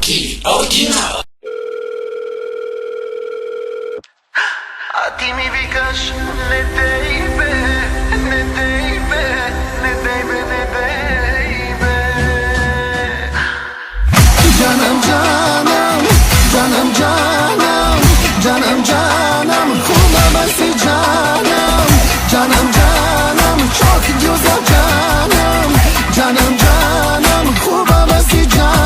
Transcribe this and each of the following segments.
Cocky Original. A ti mi викаш не дейбе, не дейбе, не дейбе, не дейбе. Canım canım, canım canım, canım canım, kulağıma canım, canım canım, çok güzel canım, canım canım, kulağıma canım.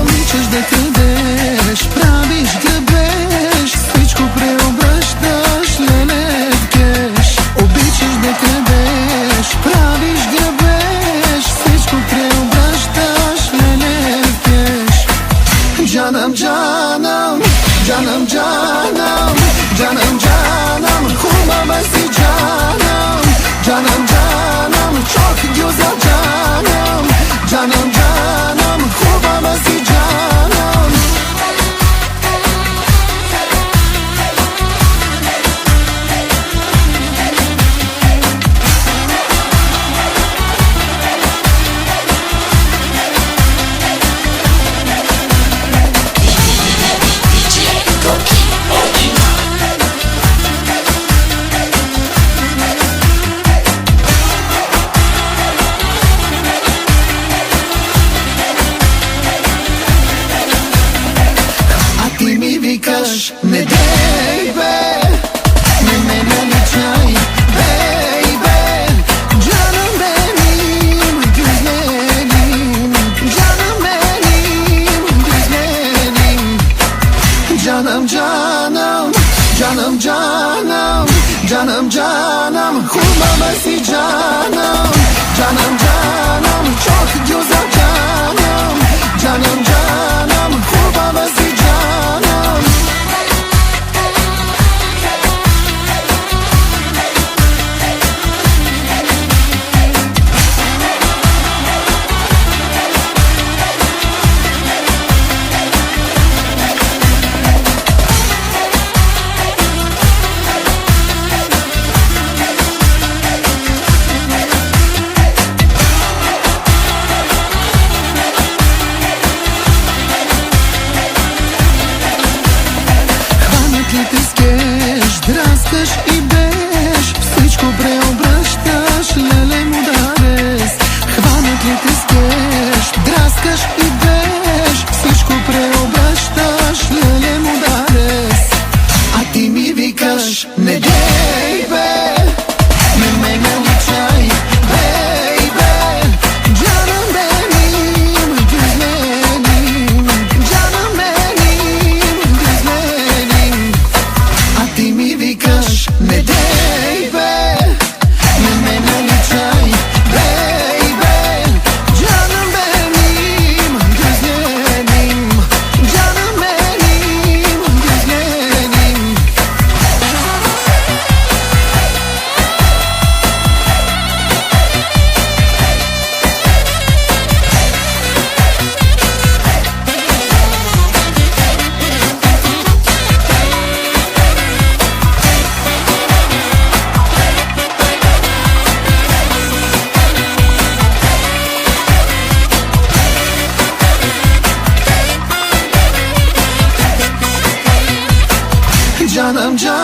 Обичаш да крадеш, правиш грабеж, всичко преобръщаш, леле в кеш. Обичаш да крадеш, правиш грабеж, всичко преобръщаш, леле в кеш. Canım canım, canım canım, canım canım, kulağıma canım, canım canım, çok güzel canım, canım canım, kulağıma canım. Викаш, не дей бе, не ме наличай, бейбе. Canım benim, güzelim, canım benim, güzelim. Canım canım, canım canım, canım canım, kulağıma canım, canım canım, çok güzel canım, canım canım, kulağıma canım. Драскаш и беш, всичко преобръщаш, леле мударес. Хванат ли те скеш, драскаш и беш, всичко преобръщаш, леле мударес. А ти ми викаш, не дей бе, не ме наличай, бейбе. Canım benim, güzelim, canım benim, güzelim. A ti mi викаш, не дей бе, не ме наличай, бейбе. Canım benim, güzelim, canım benim, güzelim. Canım canım.